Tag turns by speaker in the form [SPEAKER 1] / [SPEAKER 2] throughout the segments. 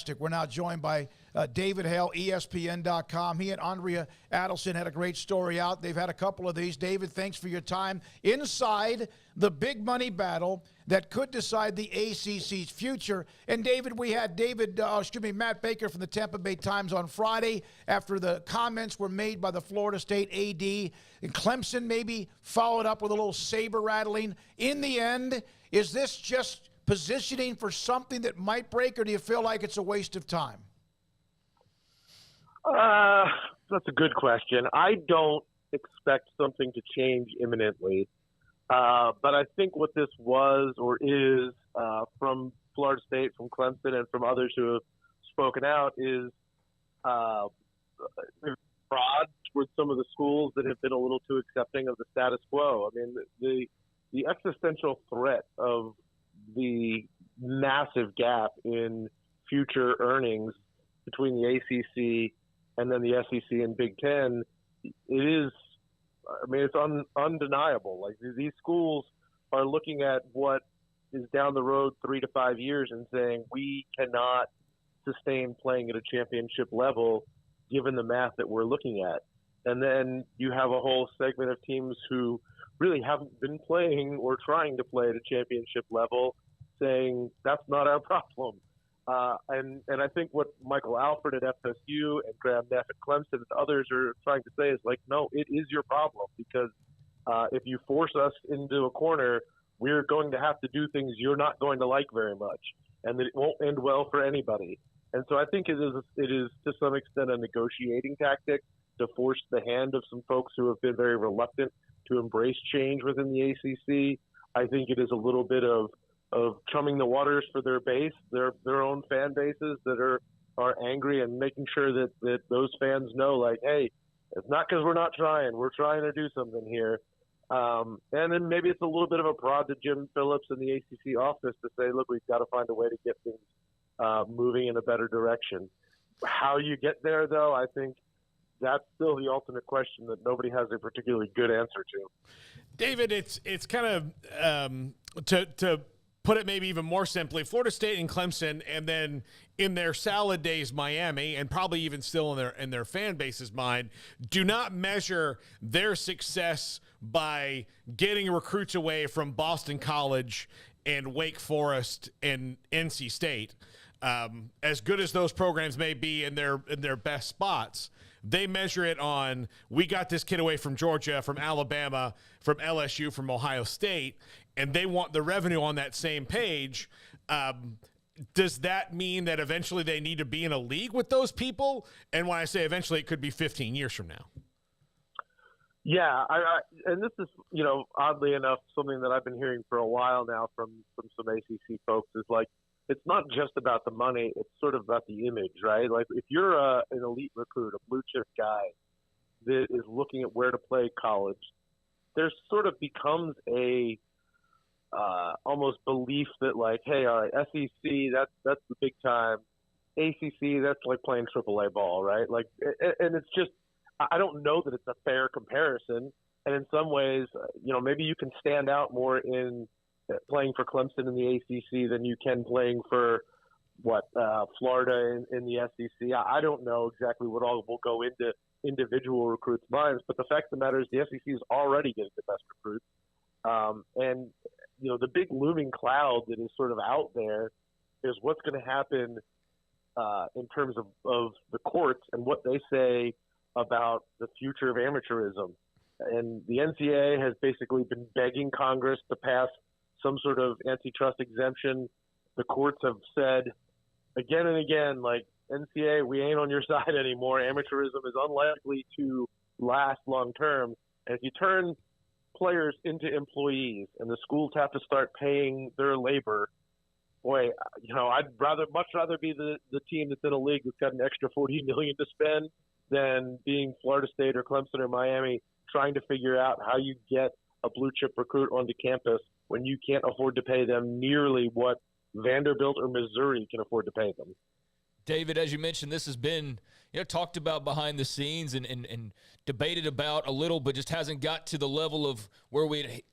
[SPEAKER 1] fantastic. We're now joined by David Hale, ESPN.com. He and Andrea Adelson had a great story out. They've had a couple of these. David, thanks for your time inside the big money battle that could decide the ACC's future. And David, we had Matt Baker from the Tampa Bay Times on Friday after the comments were made by the Florida State AD. And Clemson maybe followed up with a little saber rattling. In the end, is this just positioning for something that might break, or do you feel like it's a waste of time?
[SPEAKER 2] That's a good question. I don't expect something to change imminently. But I think what this was or is from Florida State, from Clemson, and from others who have spoken out is fraud towards some of the schools that have been a little too accepting of the status quo. I mean, the existential threat of the massive gap in future earnings between the ACC and then the SEC and Big Ten, it's undeniable. Like, these schools are looking at what is down the road 3 to 5 years and saying, we cannot sustain playing at a championship level given the math that we're looking at. And then you have a whole segment of teams who really haven't been playing or trying to play at a championship level, saying that's not our problem. And I think what Michael Alford at FSU and Graham Neff at Clemson and others are trying to say is like, no, it is your problem, because if you force us into a corner, we're going to have to do things you're not going to like very much, and that it won't end well for anybody. And so I think it is to some extent a negotiating tactic to force the hand of some folks who have been very reluctant to embrace change within the ACC. I think it is a little bit of chumming the waters for their base, their own fan bases that are angry, and making sure that those fans know, like, hey, it's not because we're not trying. We're trying to do something here. And then maybe it's a little bit of a prod to Jim Phillips in the ACC office to say, look, we've got to find a way to get things moving in a better direction. How you get there, though, I think that's still the ultimate question that nobody has a particularly good answer to.
[SPEAKER 3] David, it's kind of to put it maybe even more simply, Florida State and Clemson, and then in their salad days, Miami, and probably even still in their fan base's mind, do not measure their success by getting recruits away from Boston College and Wake Forest and NC State. As good as those programs may be in their best spots, they measure it on, we got this kid away from Georgia, from Alabama, from LSU, from Ohio State, and they want the revenue on that same page. Does that mean that eventually they need to be in a league with those people? And when I say eventually, it could be 15 years from now.
[SPEAKER 2] Yeah, and this is, oddly enough, something that I've been hearing for a while now from some ACC folks is like, it's not just about the money, it's sort of about the image, right? Like, if you're an elite recruit, a blue chip guy that is looking at where to play college, there sort of becomes a almost belief that, like, hey, all right, SEC, that's the big time. ACC, that's like playing AAA ball, right? Like, and it's just, I don't know that it's a fair comparison. And in some ways, maybe you can stand out more in playing for Clemson in the ACC than you can playing for Florida in the SEC. I don't know exactly what all will go into individual recruits' minds, but the fact of the matter is the SEC is already getting the best recruits. And the big looming cloud that is sort of out there is what's going to happen in terms of the courts and what they say about the future of amateurism. And the NCAA has basically been begging Congress to pass some sort of antitrust exemption. The courts have said again and again, like, NCAA, we ain't on your side anymore. Amateurism is unlikely to last long term. And if you turn players into employees and the schools have to start paying their labor, boy, I'd much rather be the team that's in a league that's got an extra $40 million to spend than being Florida State or Clemson or Miami trying to figure out how you get a blue chip recruit onto campus when you can't afford to pay them nearly what Vanderbilt or Missouri can afford to pay them.
[SPEAKER 4] David, as you mentioned, this has been talked about behind the scenes and debated about a little, but just hasn't got to the level of where we'd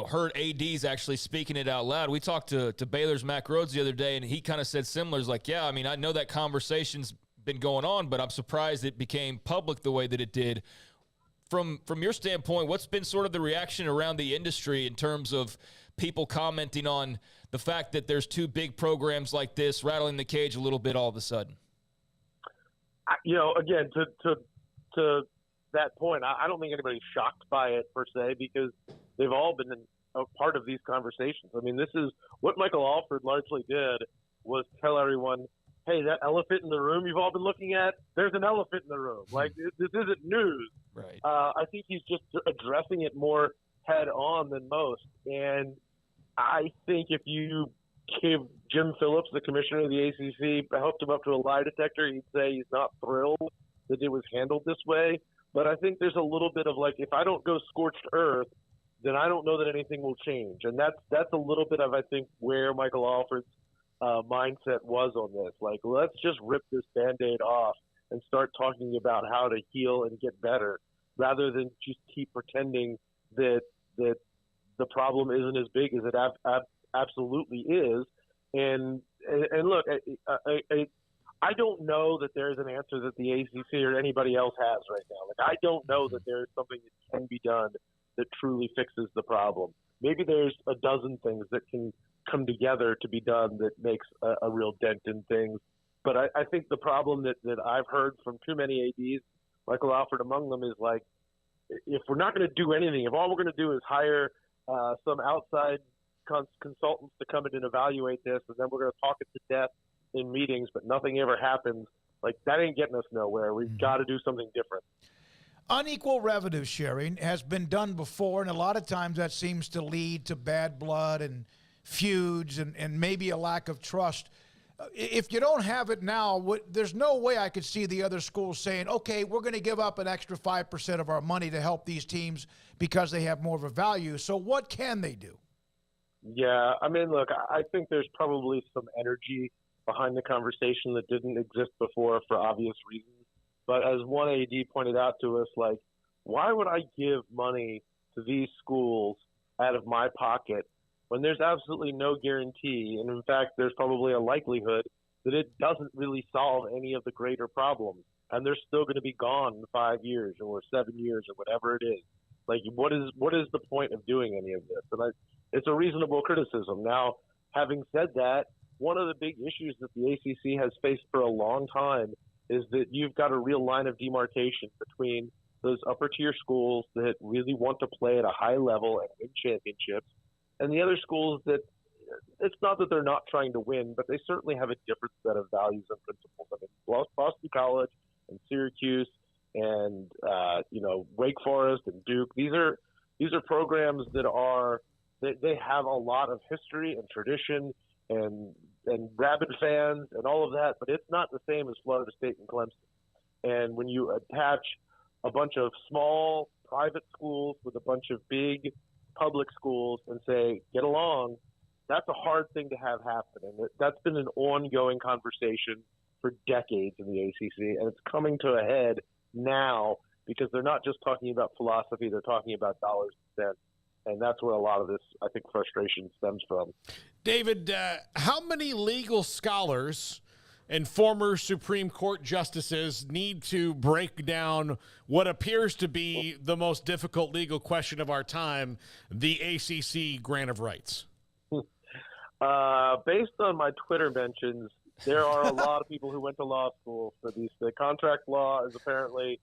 [SPEAKER 4] heard ADs actually speaking it out loud. We talked to Baylor's Mac Rhodes the other day, and he kind of said similar. He's like, yeah, I mean, I know that conversation's been going on, but I'm surprised it became public the way that it did. From your standpoint, what's been sort of the reaction around the industry in terms of people commenting on the fact that there's two big programs like this rattling the cage a little bit all of a sudden?
[SPEAKER 2] Again, to that point, I don't think anybody's shocked by it per se, because they've all been a part of these conversations. I mean, this is what Michael Alford largely did, was tell everyone, hey, that elephant in the room you've all been looking at, there's an elephant in the room. Like, this isn't news.
[SPEAKER 4] Right.
[SPEAKER 2] I think he's just addressing it more head on than most. And I think if you give Jim Phillips, the commissioner of the ACC, hooked him up to a lie detector, he'd say he's not thrilled that it was handled this way. But I think there's a little bit of like, if I don't go scorched earth, then I don't know that anything will change. And that's a little bit of, I think, where Michael Alford's mindset was on this. Like, let's just rip this Band-Aid off and start talking about how to heal and get better, rather than just keep pretending that the problem isn't as big as it absolutely is. And look, I don't know that there's an answer that the ACC or anybody else has right now. Like, I don't know that there's something that can be done that truly fixes the problem. Maybe there's a dozen things that can come together to be done that makes a real dent in things. But I think the problem that I've heard from too many ADs, Michael Alford among them, is like, if we're not going to do anything, if all we're going to do is hire some outside consultants to come in and evaluate this, and then we're going to talk it to death in meetings, but nothing ever happens, like, that ain't getting us nowhere. We've got to do something different.
[SPEAKER 1] Unequal revenue sharing has been done before, and a lot of times that seems to lead to bad blood and feuds and maybe a lack of trust. If you don't have it now, there's no way I could see the other schools saying, okay, we're going to give up an extra 5% of our money to help these teams because they have more of a value. So what can they do?
[SPEAKER 2] Yeah, I mean, look, I think there's probably some energy behind the conversation that didn't exist before for obvious reasons. But as one AD pointed out to us, like, why would I give money to these schools out of my pocket when there's absolutely no guarantee? And in fact, there's probably a likelihood that it doesn't really solve any of the greater problems. And they're still going to be gone in 5 years or 7 years or whatever it is. Like, what is the point of doing any of this? And it's a reasonable criticism. Now, having said that, one of the big issues that the ACC has faced for a long time is that you've got a real line of demarcation between those upper tier schools that really want to play at a high level and win championships, and the other schools that, it's not that they're not trying to win, but they certainly have a different set of values and principles. I mean, Boston College and Syracuse and Wake Forest and Duke, these are programs that they have a lot of history and tradition and rabid fans and all of that, but it's not the same as Florida State and Clemson. And when you attach a bunch of small private schools with a bunch of big public schools and say, get along, that's a hard thing to have happen. And that's been an ongoing conversation for decades in the ACC, and it's coming to a head now because they're not just talking about philosophy, they're talking about dollars and cents. And that's where a lot of this, I think, frustration stems from.
[SPEAKER 3] David, how many legal scholars and former Supreme Court justices need to break down what appears to be the most difficult legal question of our time, the ACC grant of rights?
[SPEAKER 2] Based on my Twitter mentions, there are a lot of people who went to law school for these. The contract law is apparently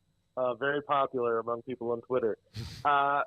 [SPEAKER 2] very popular among people on Twitter.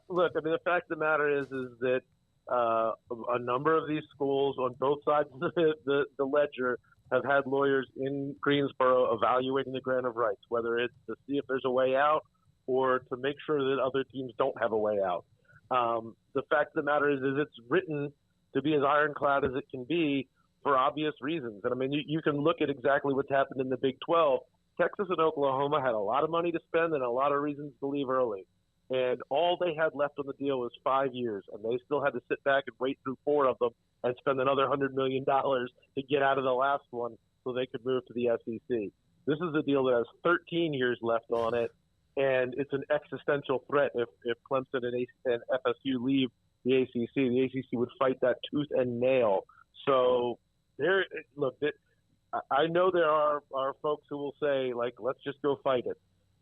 [SPEAKER 2] Look, I mean, the fact of the matter is that a number of these schools on both sides of the ledger have had lawyers in Greensboro evaluating the grant of rights, whether it's to see if there's a way out or to make sure that other teams don't have a way out. The fact of the matter is it's written to be as ironclad as it can be for obvious reasons. And I mean, you can look at exactly what's happened in the Big 12. Texas and Oklahoma had a lot of money to spend and a lot of reasons to leave early. And all they had left on the deal was 5 years, and they still had to sit back and wait through 4 of them and spend another $100 million to get out of the last one so they could move to the SEC. This is a deal that has 13 years left on it, and it's an existential threat if Clemson and FSU leave the ACC. The ACC would fight that tooth and nail. So I know there are folks who will say, like, let's just go fight it.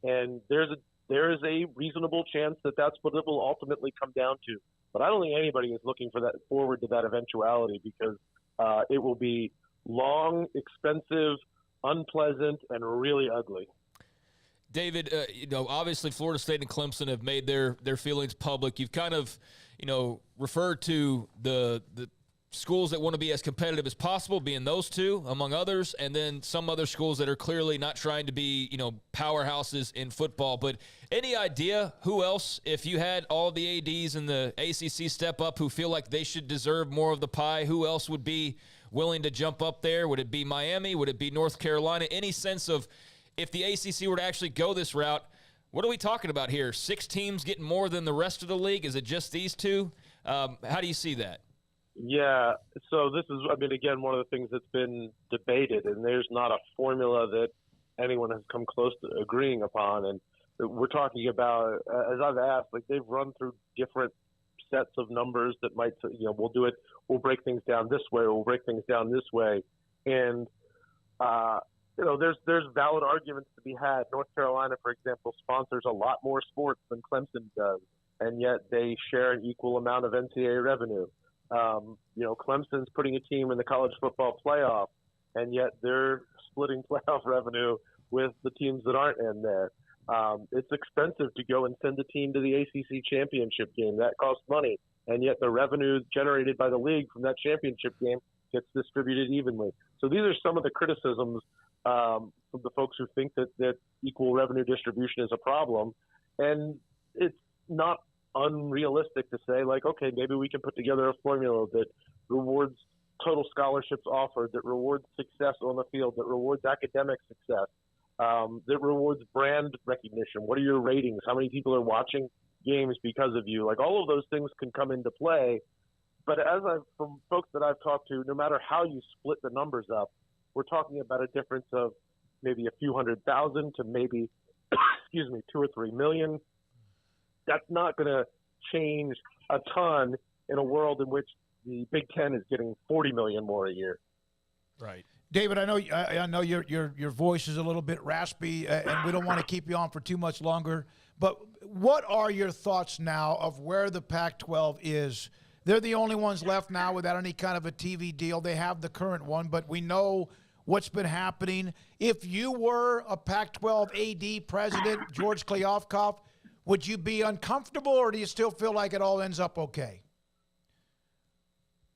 [SPEAKER 2] And there is a reasonable chance that that's what it will ultimately come down to. But I don't think anybody is looking forward to that eventuality, because it will be long, expensive, unpleasant, and really ugly.
[SPEAKER 4] David, obviously Florida State and Clemson have made their feelings public. You've kind of, referred to the schools that want to be as competitive as possible, being those two, among others, and then some other schools that are clearly not trying to be, powerhouses in football. But any idea who else, if you had all the ADs in the ACC step up who feel like they should deserve more of the pie, who else would be willing to jump up there? Would it be Miami? Would it be North Carolina? Any sense of, if the ACC were to actually go this route, what are we talking about here? 6 teams getting more than the rest of the league? Is it just these two? How do you see that?
[SPEAKER 2] Yeah, so this is, again, one of the things that's been debated, and there's not a formula that anyone has come close to agreeing upon. And we're talking about, as I've asked, like, they've run through different sets of numbers that might, we'll break things down this way, or we'll break things down this way. And, there's valid arguments to be had. North Carolina, for example, sponsors a lot more sports than Clemson does, and yet they share an equal amount of NCAA revenue. Clemson's putting a team in the college football playoff, and yet they're splitting playoff revenue with the teams that aren't in there. It's expensive to go and send a team to the ACC championship game. That costs money, and yet the revenue generated by the league from that championship game gets distributed evenly. So these are some of the criticisms from the folks who think that equal revenue distribution is a problem. And it's not unrealistic to say, like, okay, maybe we can put together a formula that rewards total scholarships offered, that rewards success on the field, that rewards academic success, that rewards brand recognition. What are your ratings? How many people are watching games because of you? Like, all of those things can come into play. But from folks that I've talked to, no matter how you split the numbers up, we're talking about a difference of maybe a few 100,000 to maybe, 2 or 3 million. That's not going to change a ton in a world in which the Big Ten is getting 40 million more a year.
[SPEAKER 3] Right.
[SPEAKER 1] David, I know your voice is a little bit raspy, and we don't want to keep you on for too much longer. But what are your thoughts now of where the Pac-12 is? They're the only ones left now without any kind of a TV deal. They have the current one, but we know what's been happening. If you were a Pac-12 AD president, George Kliavkoff, would you be uncomfortable, or do you still feel like it all ends up okay?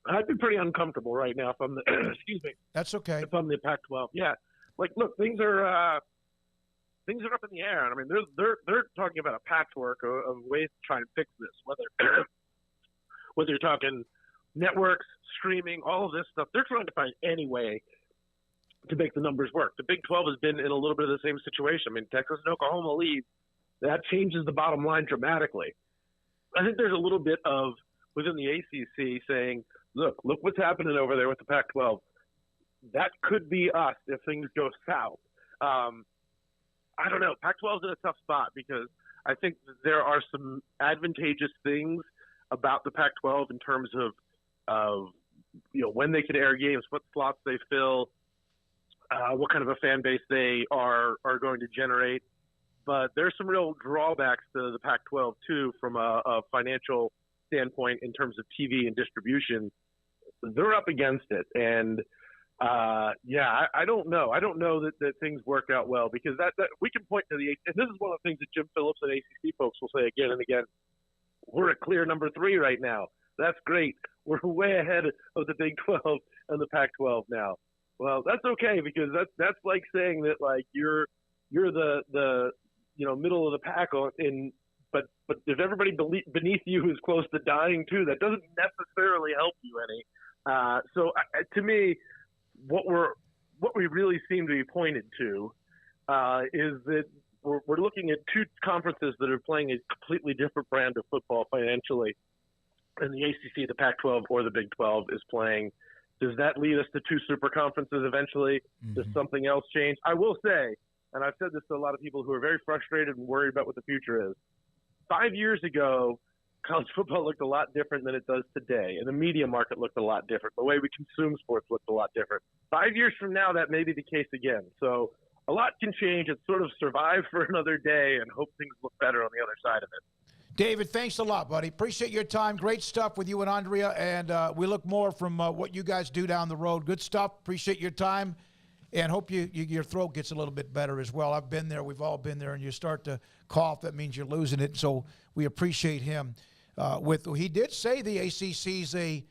[SPEAKER 2] I'd be pretty uncomfortable right now if I'm the excuse me.
[SPEAKER 1] That's okay.
[SPEAKER 2] If I'm the Pac-12, yeah. Like, look, things are up in the air. I mean, they're talking about a patchwork of ways to try and fix this. Whether you're talking networks, streaming, all of this stuff, they're trying to find any way to make the numbers work. The Big 12 has been in a little bit of the same situation. I mean, Texas and Oklahoma leave. That changes the bottom line dramatically. I think there's a little bit of within the ACC saying, look what's happening over there with the Pac-12. That could be us if things go south. I don't know. Pac-12 is in a tough spot because I think there are some advantageous things about the Pac-12 in terms of when they can air games, what slots they fill, what kind of a fan base they are going to generate. But there's some real drawbacks to the Pac-12 too, from a financial standpoint in terms of TV and distribution. They're up against it, and I don't know. I don't know that things work out well because that we can point to and this is one of the things that Jim Phillips and ACC folks will say again and again. We're a clear number 3 right now. That's great. We're way ahead of the Big 12 and the Pac-12 now. Well, that's okay because that's like saying that like you're the middle of the pack but if everybody beneath you is close to dying too, that doesn't necessarily help you any. So to me, what we really seem to be pointed to is that we're looking at 2 conferences that are playing a completely different brand of football financially, and the ACC, the Pac-12, or the Big 12 is playing. Does that lead us to 2 super conferences eventually? Mm-hmm. Does something else change? I will say, and I've said this to a lot of people who are very frustrated and worried about what the future is. 5 years ago, college football looked a lot different than it does today, and the media market looked a lot different. The way we consume sports looked a lot different. 5 years from now, that may be the case again. So a lot can change. It's sort of survive for another day and hope things look better on the other side of it.
[SPEAKER 1] David, thanks a lot, buddy. Appreciate your time. Great stuff with you and Andrea, and we look more from what you guys do down the road. Good stuff. Appreciate your time, and hope your throat gets a little bit better as well. I've been there. We've all been there, and you start to cough. That means you're losing it, so we appreciate him. He did say the ACC's a